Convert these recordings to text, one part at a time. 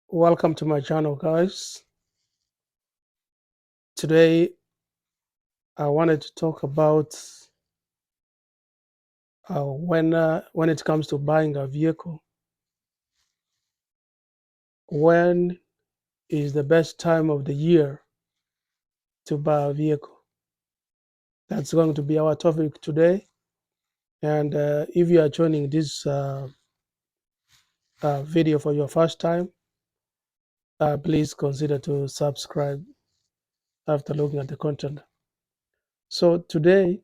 Welcome to my channel, guys. Today, I wanted to talk about when it comes to buying a vehicle, when is the best time of the year to buy a vehicle. That's going to be our topic today. And if you are joining this video for your first time, please consider to subscribe after looking at the content. So today,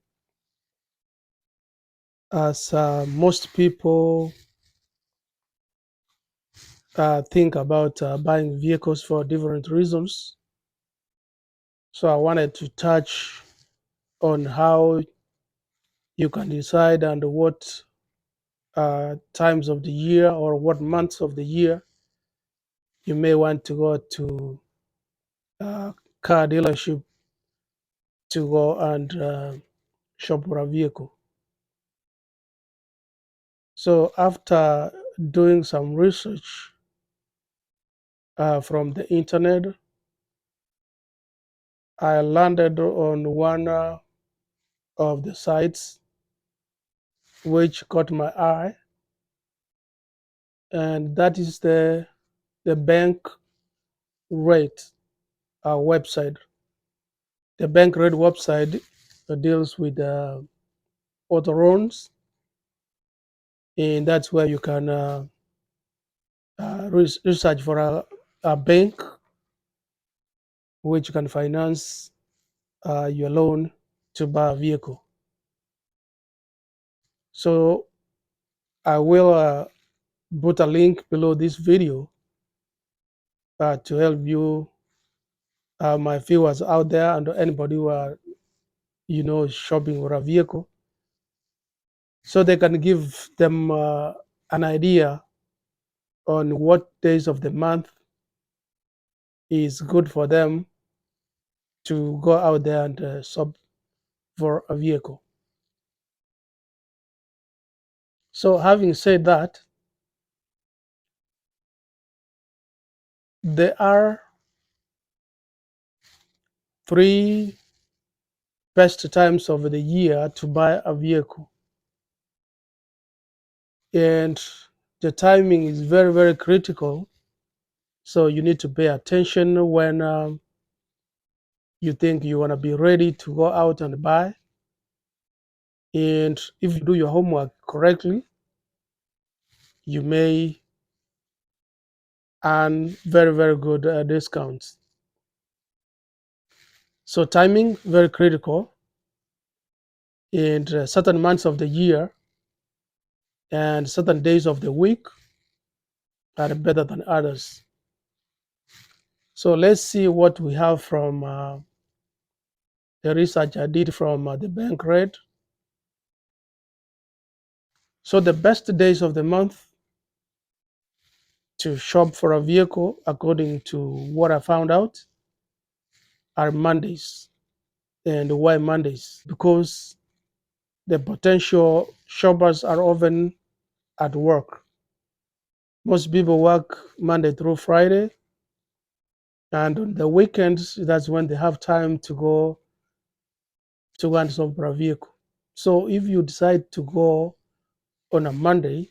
as most people think about buying vehicles for different reasons. So I wanted to touch on how you can decide and what times of the year or what months of the year you may want to go to a car dealership to go and shop for a vehicle. So after doing some research from the internet, I landed on one of the sites which caught my eye, and that is the bank rate website. The bank rate website deals with auto loans, and that's where you can research for a bank which can finance your loan to buy a vehicle. So I will put a link below this video to help you, my viewers out there, and anybody who are shopping for a vehicle, so they can give them an idea on what days of the month is good for them to go out there and shop for a vehicle. So having said that, there are three best times of the year to buy a vehicle, and the timing is very, very critical. So you need to pay attention when you think you want to be ready to go out and buy. And if you do your homework correctly, you may earn very, very good discounts. So timing, very critical. And certain months of the year and certain days of the week are better than others. So let's see what we have from the research I did from the bank rate. So the best days of the month to shop for a vehicle, according to what I found out, are Mondays. And why Mondays? Because the potential shoppers are often at work. Most people work Monday through Friday, and on the weekends, that's when they have time to go and shop for a vehicle. So if you decide to go on a Monday,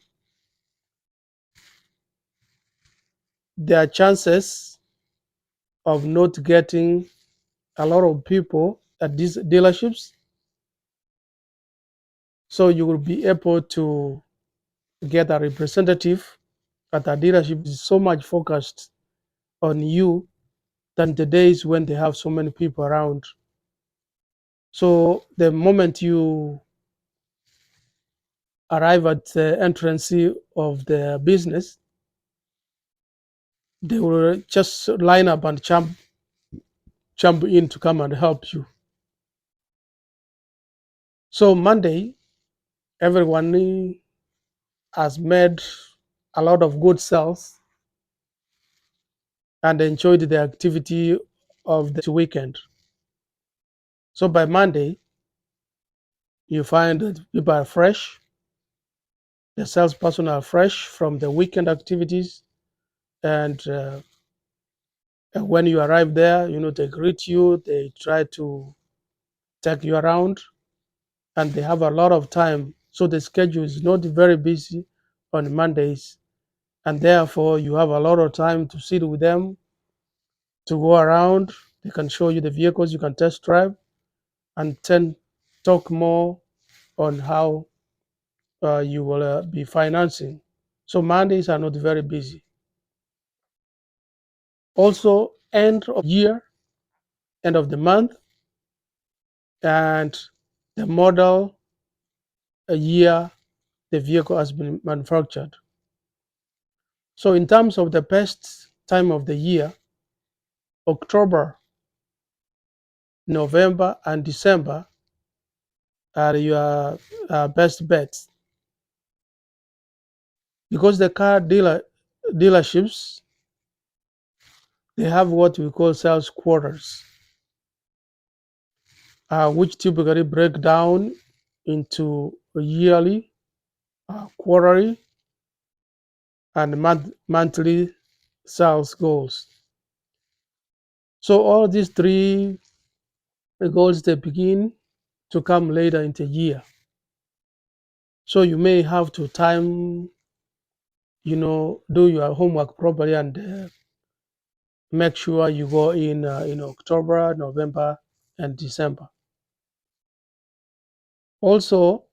there are chances of not getting a lot of people at these dealerships. So you will be able to get a representative at a dealership is so much focused on you than the days when they have so many people around. So the moment you arrive at the entrance of the business, they will just line up and jump in to come and help you. So Monday, everyone has made a lot of good sales and enjoyed the activity of the weekend. So by Monday, you find that people are fresh, the salesperson are fresh from the weekend activities, And when you arrive there, they greet you, they try to take you around, and they have a lot of time. So the schedule is not very busy on Mondays, and therefore you have a lot of time to sit with them, to go around. They can show you the vehicles you can test drive, and then talk more on how you will be financing. So Mondays are not very busy. Also, end of year, end of the month, and the model a year the vehicle has been manufactured. So in terms of the best time of the year, October, November, and December are your best bets, because the car dealerships, they have what we call sales quarters, which typically break down into yearly, quarterly, and monthly sales goals. So all these three goals, they begin to come later in the year. So you may have to do your homework properly, and make sure you go in October, November, and December. Also,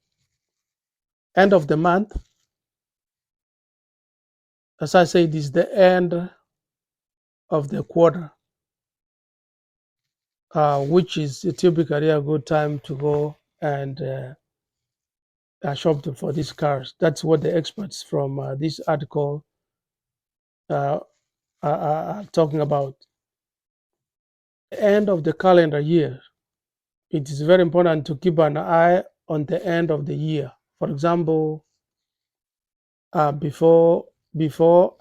end of the month, as I said, is the end of the quarter, which is typically a good time to go and shop for these cars. That's what the experts from this article uh, are talking about. End of the calendar year, it is very important to keep an eye on the end of the year. For example, before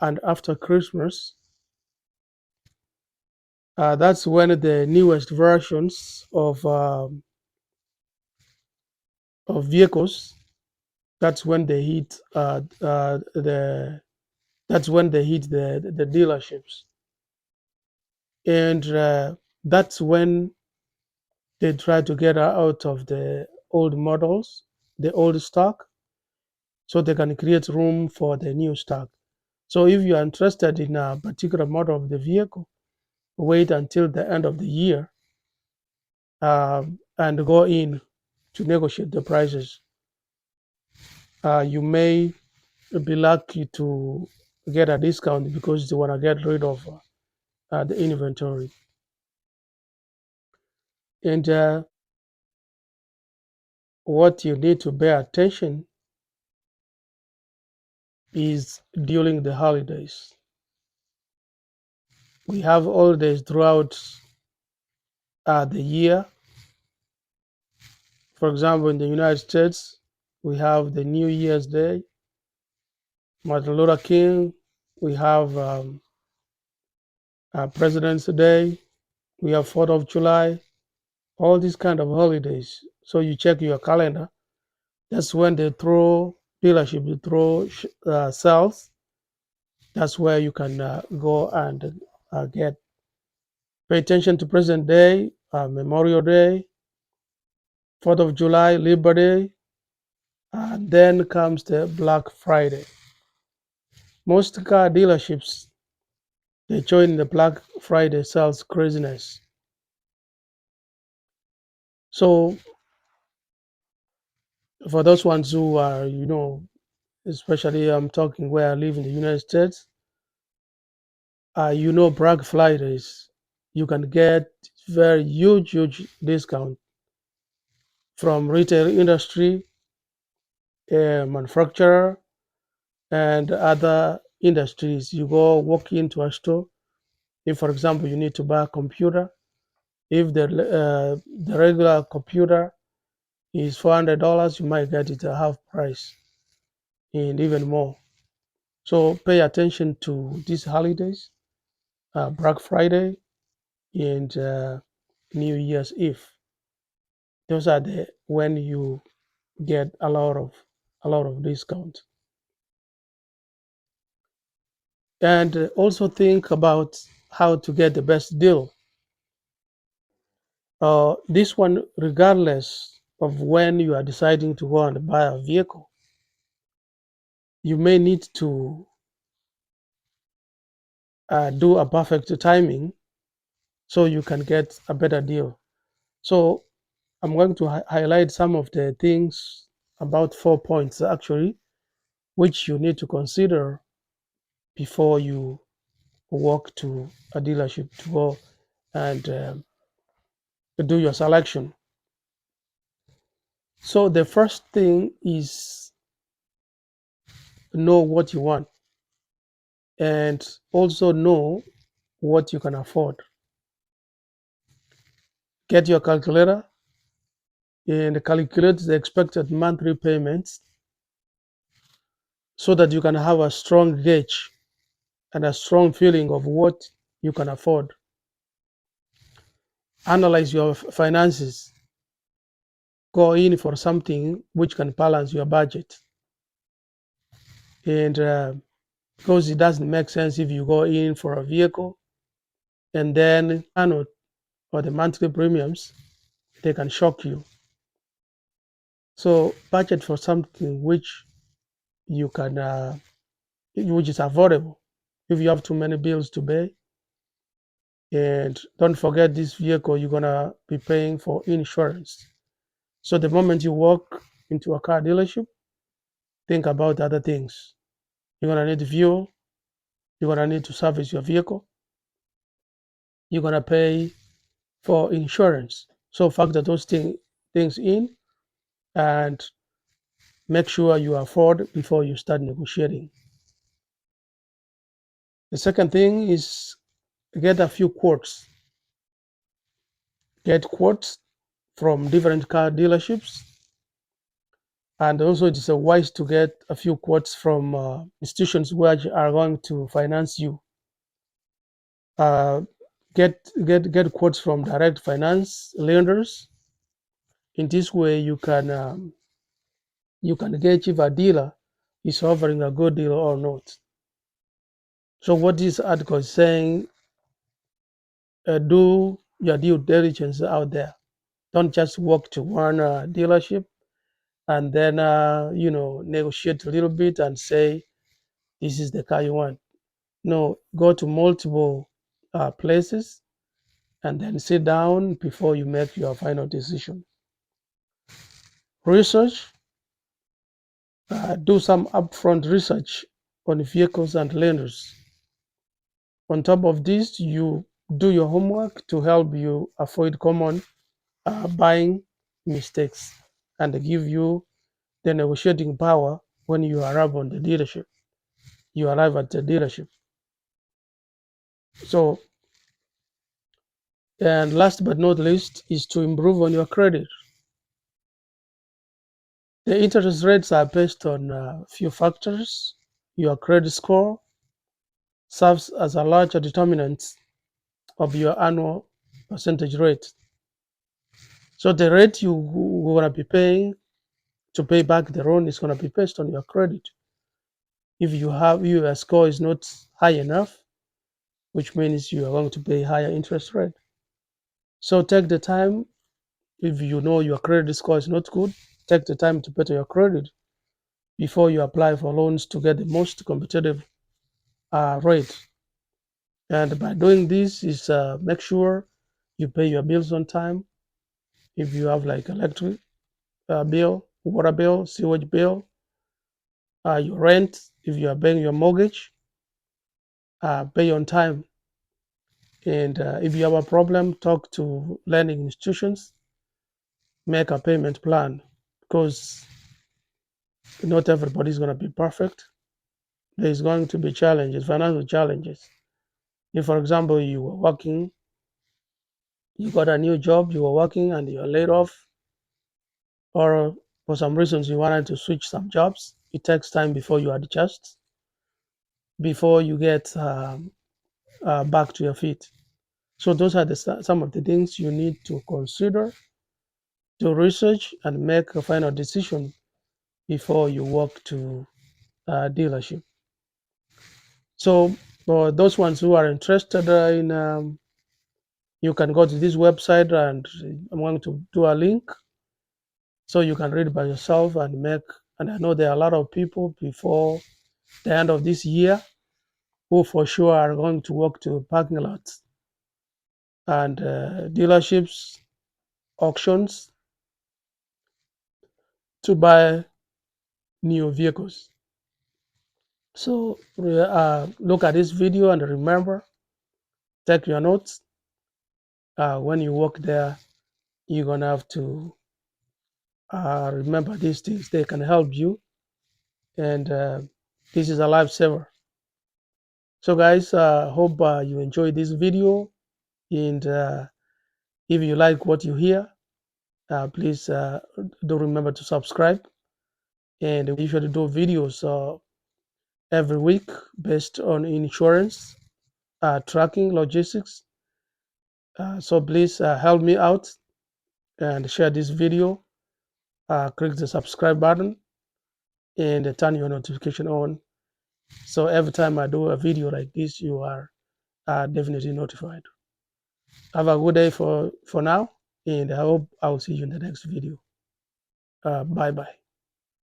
and after Christmas, that's when the newest versions of vehicles. That's when they hit the. That's when they hit the dealerships, and that's when they try to get out of the old models, the old stock, so they can create room for the new stock. So if you are interested in a particular model of the vehicle, wait until the end of the year, and go in to negotiate the prices. You may be lucky to get a discount because they want to get rid of the inventory. And what you need to pay attention is during the holidays. We have holidays throughout the year. For example, in the United States, we have the New Year's Day, Martin Luther King. We have President's Day. We have 4th of July. All these kind of holidays. So you check your calendar. That's when they throw dealership, they throw sales. That's where you can go and get. Pay attention to President Day, Memorial Day, 4th of July, Labor Day, and then comes the Black Friday. Most car dealerships, they join the Black Friday sales craziness. So for those ones who are, especially I'm talking where I live in the United States, Black Fridays, you can get very huge discount from retail industry, manufacturer, and other industries. You go walk into a store. If, for example, you need to buy a computer, if the regular computer is $400, you might get it at half price and even more. So pay attention to these holidays, Black Friday and New Year's Eve. Those are the when you get a lot of discount. and also think about how to get the best deal. This one, regardless of when you are deciding to go and buy a vehicle, you may need to do a perfect timing so you can get a better deal. So I'm going to highlight some of the things, about 4 points actually, which you need to consider before you walk to a dealership to go and do your selection. So the first thing is know what you want and also know what you can afford. Get your calculator and calculate the expected monthly payments so that you can have a strong gauge and a strong feeling of what you can afford. Analyze your finances. Go in for something which can balance your budget. And because it doesn't make sense if you go in for a vehicle and then or the monthly premiums, they can shock you. So budget for something which you can, which is affordable. If you have too many bills to pay, and don't forget this vehicle, you're gonna be paying for insurance. So the moment you walk into a car dealership, think about other things. You're gonna need fuel. You're gonna need to service your vehicle. You're gonna pay for insurance. So factor those things in and make sure you afford before you start negotiating. The second thing is get a few quotes. Get quotes from different car dealerships, and also it is wise to get a few quotes from institutions which are going to finance you. Uh, get quotes from direct finance lenders. In this way, you can gauge if a dealer is offering a good deal or not. So what this article is saying, do your due diligence out there. Don't just walk to one dealership and then negotiate a little bit and say this is the car you want. No, go to multiple places and then sit down before you make your final decision. Research, do some upfront research on vehicles and lenders. On top of this, you do your homework to help you avoid common buying mistakes and give you the negotiating power when you arrive on the dealership. You arrive at the dealership. So, and last but not least is to improve on your credit. The interest rates are based on a few factors. Your credit score serves as a larger determinant of your annual percentage rate. So the rate you want to be paying to pay back the loan is going to be based on your credit. If your score is not high enough, which means you are going to pay higher interest rate. So take the time. If you know your credit score is not good, take the time to better your credit before you apply for loans to get the most competitive rate. And by doing this, is make sure you pay your bills on time. If you have like electric bill, water bill, sewage bill, your rent, if you are paying your mortgage, pay on time. And if you have a problem, talk to lending institutions, make a payment plan, because not everybody is going to be perfect. There's going to be challenges, financial challenges. If, for example, you were working, you got a new job, you were working and you're laid off, or for some reasons you wanted to switch some jobs, it takes time before you adjust, before you get back to your feet. So those are some of the things you need to consider, to research and make a final decision before you walk to a dealership. So for those ones who are interested in, you can go to this website, and I'm going to do a link so you can read by yourself and make. And I know there are a lot of people before the end of this year who for sure are going to walk to parking lots and dealerships, auctions to buy new vehicles. So look at this video and remember, take your notes. When you walk there, you're gonna have to remember these things. They can help you, and this is a lifesaver. So guys, hope you enjoyed this video, and if you like what you hear, please do remember to subscribe. And we usually do videos every week based on insurance, tracking, logistics. So please help me out and share this video. Click the subscribe button and turn your notification on. So every time I do a video like this, you are definitely notified. Have a good day for now, and I hope I'll see you in the next video. Bye bye.